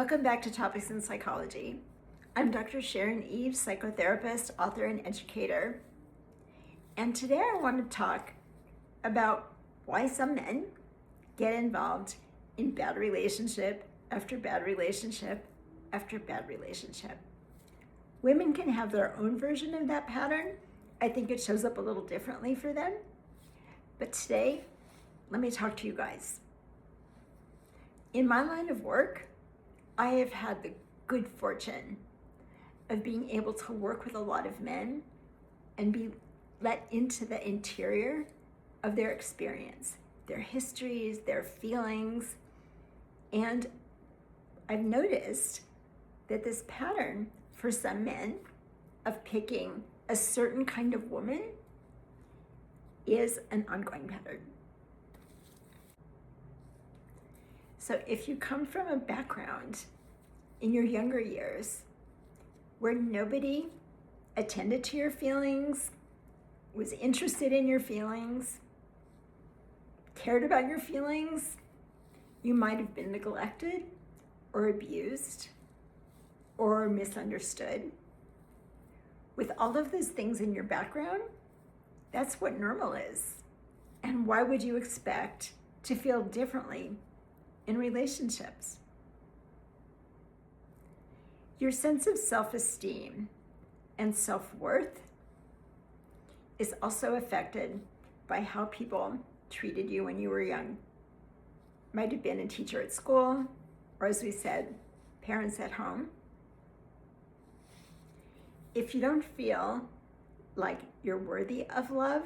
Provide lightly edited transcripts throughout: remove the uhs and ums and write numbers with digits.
Welcome back to Topics in Psychology. I'm Dr. Sharon Eves, psychotherapist, author, and educator. And today I want to talk about why some men get involved in bad relationship after bad relationship after bad relationship. Women can have their own version of that pattern. I think it shows up a little differently for them. But today, let me talk to you guys. In my line of work, I have had the good fortune of being able to work with a lot of men and be let into the interior of their experience, their histories, their feelings. And I've noticed that this pattern for some men of picking a certain kind of woman is an ongoing pattern. So if you come from a background in your younger years where nobody attended to your feelings, was interested in your feelings, cared about your feelings, you might have been neglected or abused or misunderstood. With all of those things in your background, that's what normal is. And why would you expect to feel differently in relationships? Your sense of self-esteem and self-worth is also affected by how people treated you when you were young. Might have been a teacher at school, or as we said, parents at home. If you don't feel like you're worthy of love,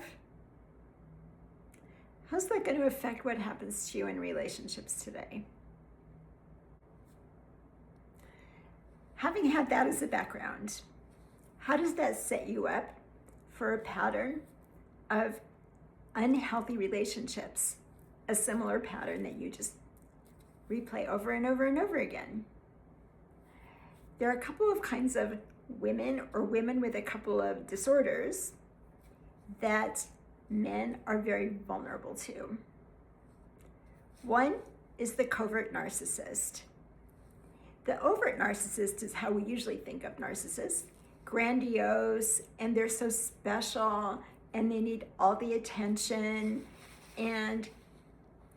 how's that going to affect what happens to you in relationships today? Having had that as a background, how does that set you up for a pattern of unhealthy relationships, a similar pattern that you just replay over and over and over again? There are a couple of kinds of women or women with a couple of disorders that men are very vulnerable to. One is the covert narcissist. The overt narcissist is how we usually think of narcissists, grandiose, and they're so special, and they need all the attention, and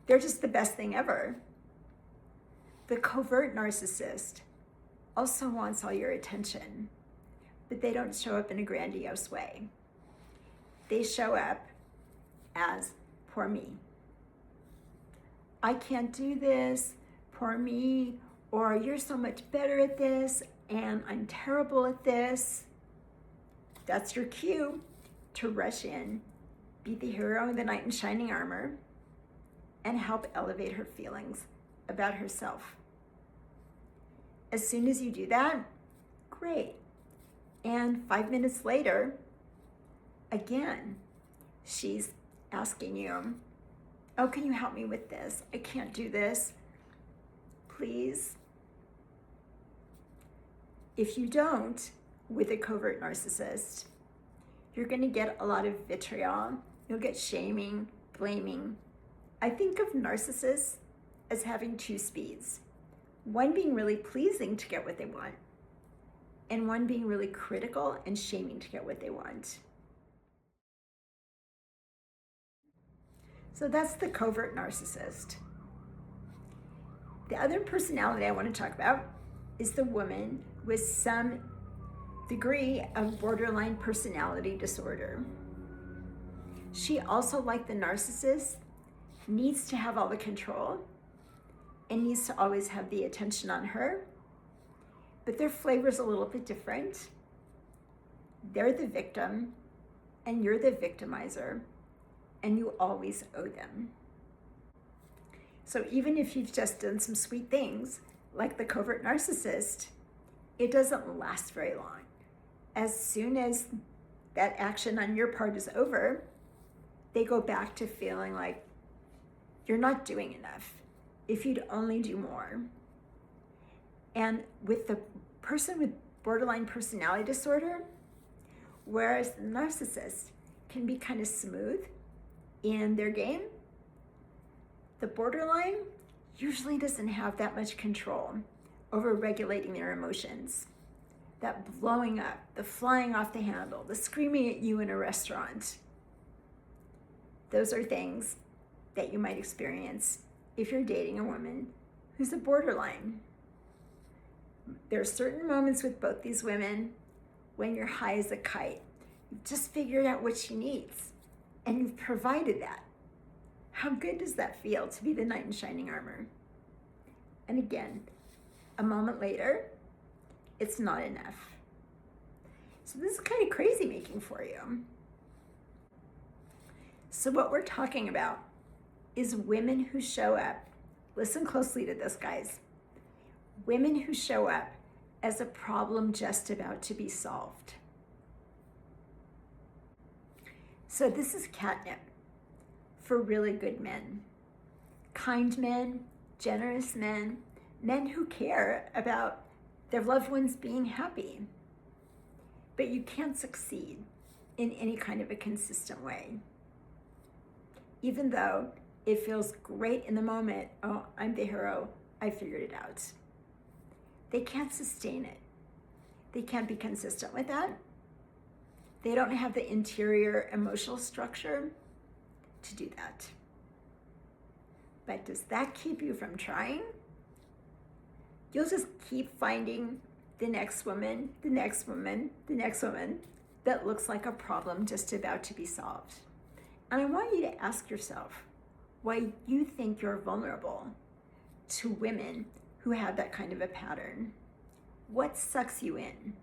they're just the best thing ever. The covert narcissist also wants all your attention, but they don't show up in a grandiose way. They show up as, poor me. I can't do this, poor me, or you're so much better at this, and I'm terrible at this. That's your cue to rush in, be the hero of the knight in shining armor, and help elevate her feelings about herself. As soon as you do that, great. And 5 minutes later, again, she's asking you, oh, can you help me with this? I can't do this, please. If you don't, with a covert narcissist, you're going to get a lot of vitriol. You'll get shaming, blaming. I think of narcissists as having two speeds. One being really pleasing to get what they want, and one being really critical and shaming to get what they want. So that's the covert narcissist. The other personality I want to talk about is the woman with some degree of borderline personality disorder. She also, like the narcissist, needs to have all the control and needs to always have the attention on her, but their flavor's a little bit different. They're the victim and you're the victimizer, and you always owe them. So even if you've just done some sweet things, like the covert narcissist, it doesn't last very long. As soon as that action on your part is over, they go back to feeling like you're not doing enough. If you'd only do more. And with the person with borderline personality disorder, whereas the narcissist can be kind of smooth in their game, the borderline usually doesn't have that much control over regulating their emotions. That blowing up, the flying off the handle, the screaming at you in a restaurant. Those are things that you might experience if you're dating a woman who's a borderline. There are certain moments with both these women when you're high as a kite. You've just figured out what she needs, and you've provided that. How good does that feel to be the knight in shining armor? And again, a moment later, it's not enough. So this is kind of crazy making for you. So what we're talking about is women who show up. Listen closely to this, guys. Women who show up as a problem just about to be solved. So this is catnip for really good men. Kind men, generous men, men who care about their loved ones being happy. But you can't succeed in any kind of a consistent way. Even though it feels great in the moment, oh, I'm the hero, I figured it out. They can't sustain it. They can't be consistent with that. They don't have the interior emotional structure to do that. But does that keep you from trying? You'll just keep finding the next woman, the next woman, the next woman that looks like a problem just about to be solved. And I want you to ask yourself why you think you're vulnerable to women who have that kind of a pattern. What sucks you in?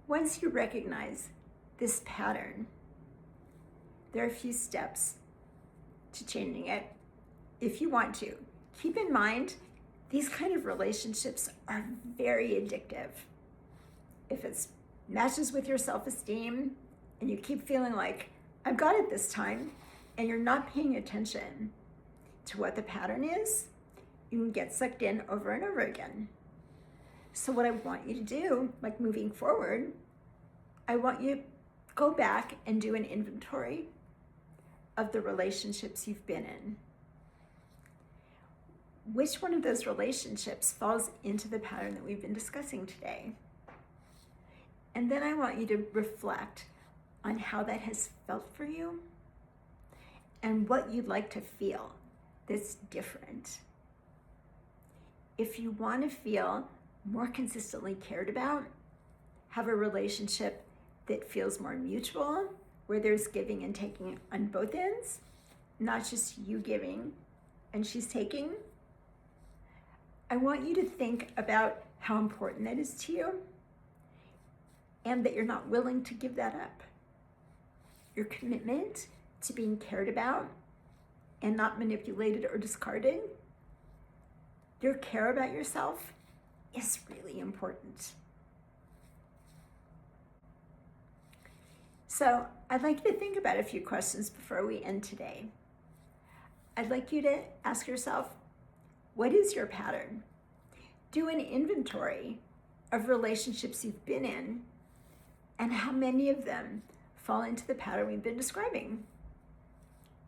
Once you recognize this pattern, there are a few steps to changing it if you want to. Keep in mind, these kind of relationships are very addictive. If it matches with your self-esteem and you keep feeling like, I've got it this time, and you're not paying attention to what the pattern is, you can get sucked in over and over again. So what I want you to do, like moving forward, I want you to go back and do an inventory of the relationships you've been in. Which one of those relationships falls into the pattern that we've been discussing today? And then I want you to reflect on how that has felt for you and what you'd like to feel that's different. If you want to feel more consistently cared about, have a relationship that feels more mutual, where there's giving and taking on both ends, not just you giving and she's taking, I want you to think about how important that is to you and that you're not willing to give that up. Your commitment to being cared about and not manipulated or discarded, your care about yourself is really important. So I'd like you to think about a few questions before we end today. I'd like you to ask yourself, what is your pattern? Do an inventory of relationships you've been in and how many of them fall into the pattern we've been describing.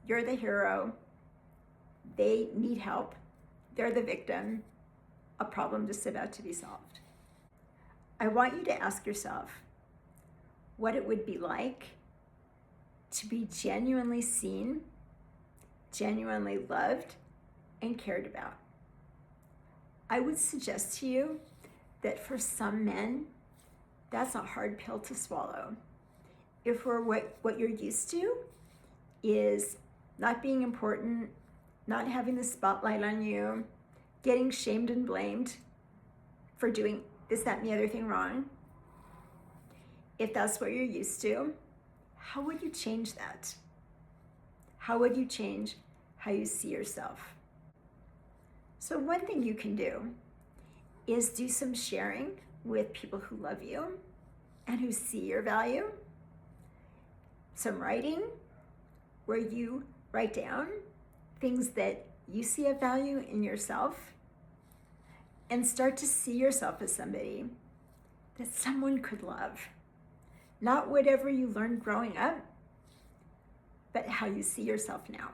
You're the hero, they need help, they're the victim, a problem just about to be solved. I want you to ask yourself what it would be like to be genuinely seen, genuinely loved, and cared about. I would suggest to you that for some men, that's a hard pill to swallow. If for what you're used to is not being important, not having the spotlight on you, getting shamed and blamed for doing this, that, and the other thing wrong, if that's what you're used to, how would you change that? How would you change how you see yourself? So one thing you can do is do some sharing with people who love you and who see your value. Some writing where you write down things that you see a value in yourself and start to see yourself as somebody that someone could love. Not whatever you learned growing up, but how you see yourself now.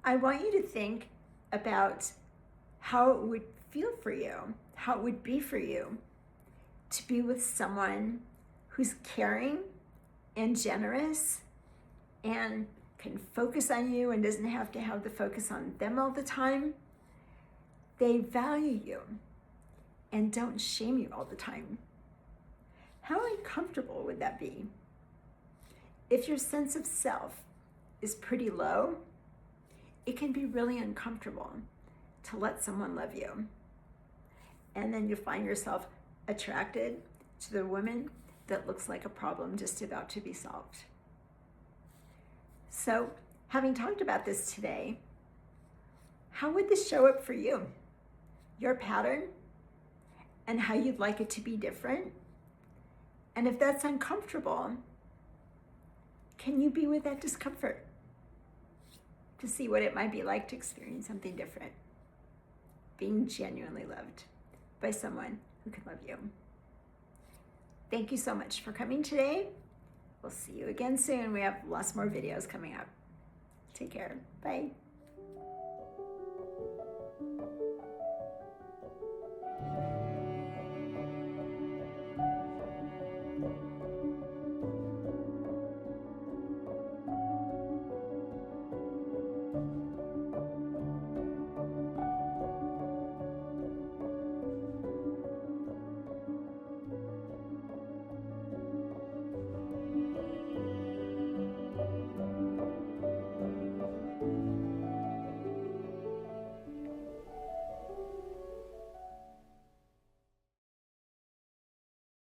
I want you to think about how it would feel for you, how it would be for you to be with someone who's caring and generous and can focus on you and doesn't have to have the focus on them all the time. They value you and don't shame you all the time. How uncomfortable would that be? If your sense of self is pretty low, it can be really uncomfortable to let someone love you. And then you find yourself attracted to the woman that looks like a problem just about to be solved. So, having talked about this today, how would this show up for you? Your pattern and how you'd like it to be different? And if that's uncomfortable, can you be with that discomfort to see what it might be like to experience something different? Being genuinely loved by someone who can love you. Thank you so much for coming today. We'll see you again soon. We have lots more videos coming up. Take care. Bye.